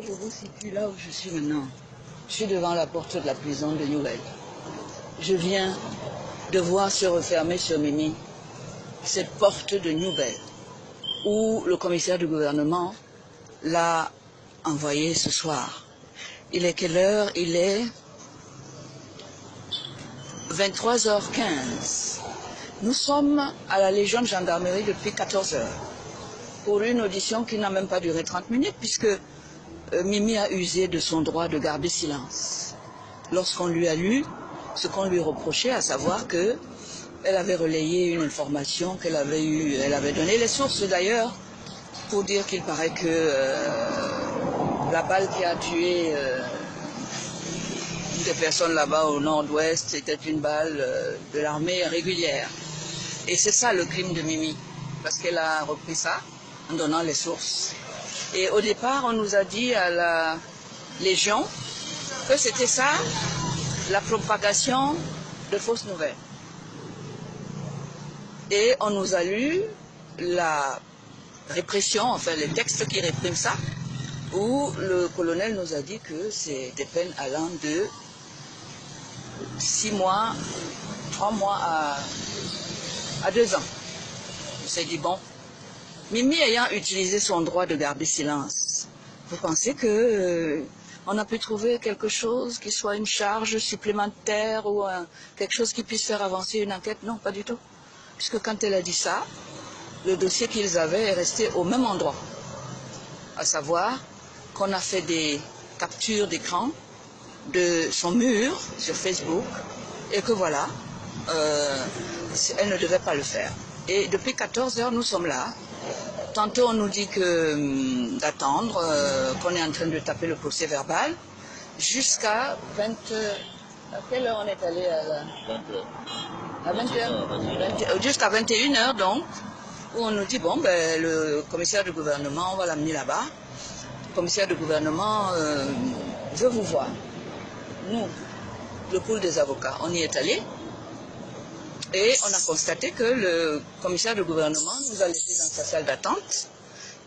Je vous situe là où je suis maintenant. Je suis devant la porte de la prison de Nouvelle. Je viens de voir se refermer sur Mimi cette porte de Nouvelle où le commissaire du gouvernement l'a envoyé ce soir. Il est quelle heure? Il est 23h15. Nous sommes à la Légion de gendarmerie depuis 14h pour une audition qui n'a même pas duré 30 minutes puisque Mimi a usé de son droit de garder silence lorsqu'on lui a lu ce qu'on lui reprochait, à savoir que elle avait relayé une information qu'elle avait eue, elle avait donné les sources d'ailleurs pour dire qu'il paraît que la balle qui a tué des personnes là-bas au nord-ouest était une balle de l'armée régulière. Et c'est ça le crime de Mimi, parce qu'elle a repris ça en donnant les sources. Et au départ, on nous a dit à la Légion que c'était ça, la propagation de fausses nouvelles. Et on nous a lu la répression, enfin les textes qui répriment ça, où le colonel nous a dit que c'est des peines allant de 6 mois, 3 mois à 2 ans. On s'est dit, bon, Mimi ayant utilisé son droit de garder silence, vous pensez que on a pu trouver quelque chose qui soit une charge supplémentaire ou quelque chose qui puisse faire avancer une enquête? Non, pas du tout. Puisque quand elle a dit ça, le dossier qu'ils avaient est resté au même endroit. À savoir qu'on a fait des captures d'écran de son mur sur Facebook et que voilà, elle ne devait pas le faire. Et depuis 14h, nous sommes là. Tantôt, on nous dit que d'attendre, qu'on est en train de taper le procès verbal, jusqu'à 20... À quelle heure on est allé à 20h. Jusqu'à 21h, donc, où on nous dit, bon, ben, le commissaire du gouvernement, on va l'amener là-bas. Le commissaire du gouvernement veut vous voir. Nous, le pool des avocats, on y est allé. Et on a constaté que le commissaire du gouvernement nous a laissés dans sa salle d'attente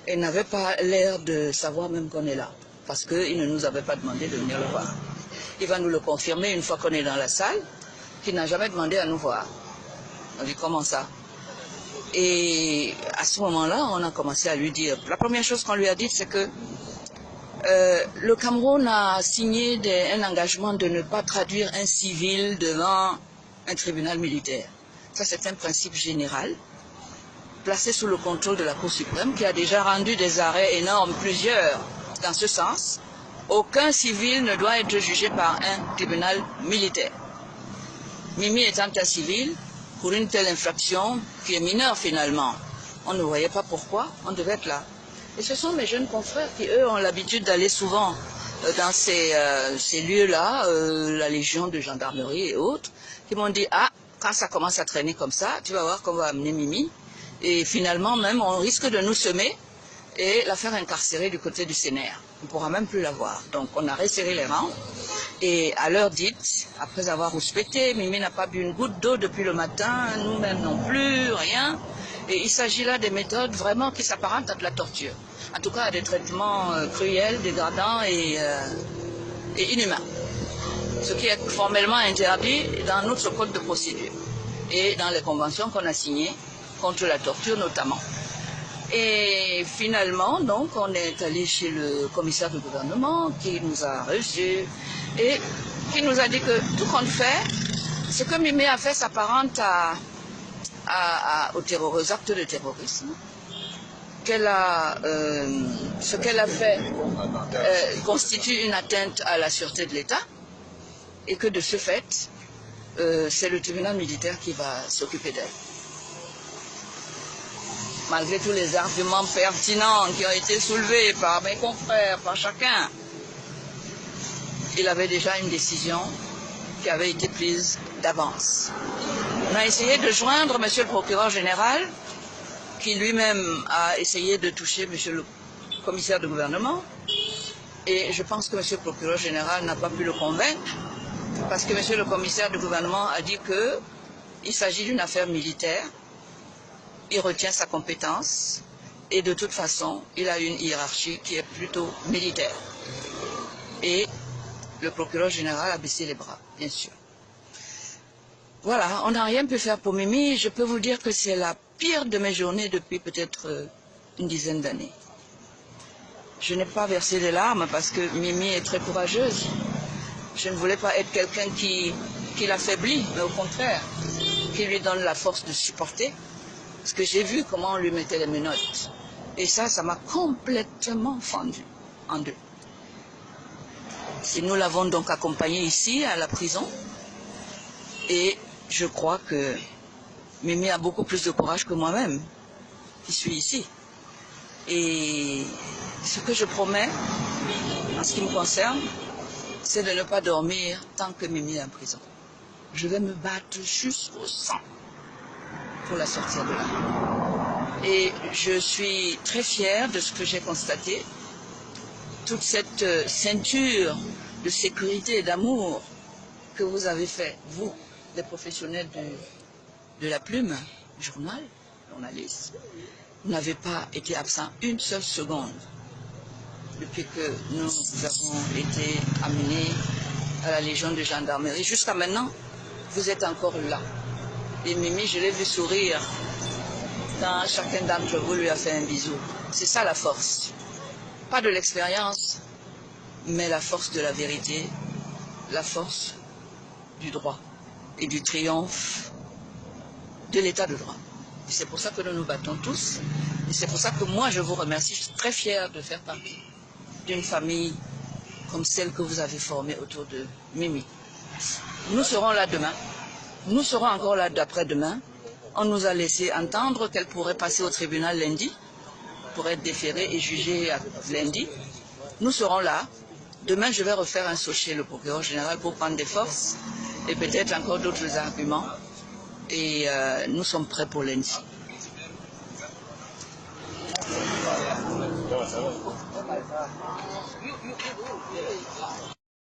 et n'avait pas l'air de savoir même qu'on est là, parce qu'il ne nous avait pas demandé de venir le voir. Il va nous le confirmer une fois qu'on est dans la salle, qu'il n'a jamais demandé à nous voir. On dit, comment ça? Et à ce moment-là, on a commencé à lui dire, la première chose qu'on lui a dit, c'est que le Cameroun a signé un engagement de ne pas traduire un civil devant un tribunal militaire. Ça, c'est un principe général, placé sous le contrôle de la Cour suprême, qui a déjà rendu des arrêts énormes, plusieurs, dans ce sens. Aucun civil ne doit être jugé par un tribunal militaire. Mimi étant un civil, pour une telle infraction, qui est mineure finalement, on ne voyait pas pourquoi on devait être là. Et ce sont mes jeunes confrères qui, eux, ont l'habitude d'aller souvent dans ces lieux-là, la Légion de gendarmerie et autres, qui m'ont dit, ah, quand ça commence à traîner comme ça, tu vas voir qu'on va amener Mimi. Et finalement, même, on risque de nous semer et la faire incarcérer du côté du CNR. On ne pourra même plus la voir. Donc, on a resserré les rangs. Et à l'heure dite, après avoir rouspété, Mimi n'a pas bu une goutte d'eau depuis le matin, nous-mêmes non plus, rien. Et il s'agit là des méthodes vraiment qui s'apparentent à de la torture. En tout cas, à des traitements cruels, dégradants et inhumains. Ce qui est formellement interdit dans notre code de procédure et dans les conventions qu'on a signées contre la torture notamment. Et finalement, donc, on est allé chez le commissaire du gouvernement qui nous a reçus et qui nous a dit que tout compte fait, ce que Mimi a fait s'apparente aux actes de terrorisme. Ce qu'elle a fait constitue une atteinte à la sûreté de l'État et que de ce fait, c'est le tribunal militaire qui va s'occuper d'elle. Malgré tous les arguments pertinents qui ont été soulevés par mes confrères, par chacun, il avait déjà une décision qui avait été prise d'avance. On a essayé de joindre monsieur le procureur général, qui lui-même a essayé de toucher monsieur le commissaire de gouvernement, et je pense que monsieur le procureur général n'a pas pu le convaincre, parce que monsieur le commissaire du gouvernement a dit qu'il s'agit d'une affaire militaire, il retient sa compétence, Et de toute façon, il a une hiérarchie qui est plutôt militaire. Et le procureur général a baissé les bras, bien sûr. Voilà, on n'a rien pu faire pour Mimi. Je peux vous dire que c'est la pire de mes journées depuis peut-être une dizaine d'années. Je n'ai pas versé des larmes parce que Mimi est très courageuse. Je ne voulais pas être quelqu'un qui l'affaiblit, mais au contraire, qui lui donne la force de supporter. Parce que j'ai vu comment on lui mettait les menottes. Et ça m'a complètement fendu en deux. Et nous l'avons donc accompagnée ici, à la prison. Et je crois que Mimi a beaucoup plus de courage que moi-même, qui suis ici. Et ce que je promets, en ce qui me concerne, c'est de ne pas dormir tant que Mimi est en prison. Je vais me battre jusqu'au sang pour la sortir de là. Et je suis très fière de ce que j'ai constaté. Toute cette ceinture de sécurité et d'amour que vous avez fait, vous, les professionnels de la plume, journaliste, vous n'avez pas été absent une seule seconde depuis que nous avons été amenés à la Légion de gendarmerie. Jusqu'à maintenant, vous êtes encore là. Et Mimi, je l'ai vu sourire quand chacun d'entre vous lui a fait un bisou. C'est ça la force. Pas de l'expérience, mais la force de la vérité, la force du droit et du triomphe de l'état de droit. Et c'est pour ça que nous nous battons tous. Et c'est pour ça que moi, je vous remercie. Je suis très fière de faire partie d'une famille comme celle que vous avez formée autour de Mimi. Nous serons là demain. Nous serons encore là d'après-demain. On nous a laissé entendre qu'elle pourrait passer au tribunal lundi pour être déférée et jugée lundi. Nous serons là. Demain, je vais refaire un saut chez le procureur général pour prendre des forces et peut-être encore d'autres arguments. Et nous sommes prêts pour lundi.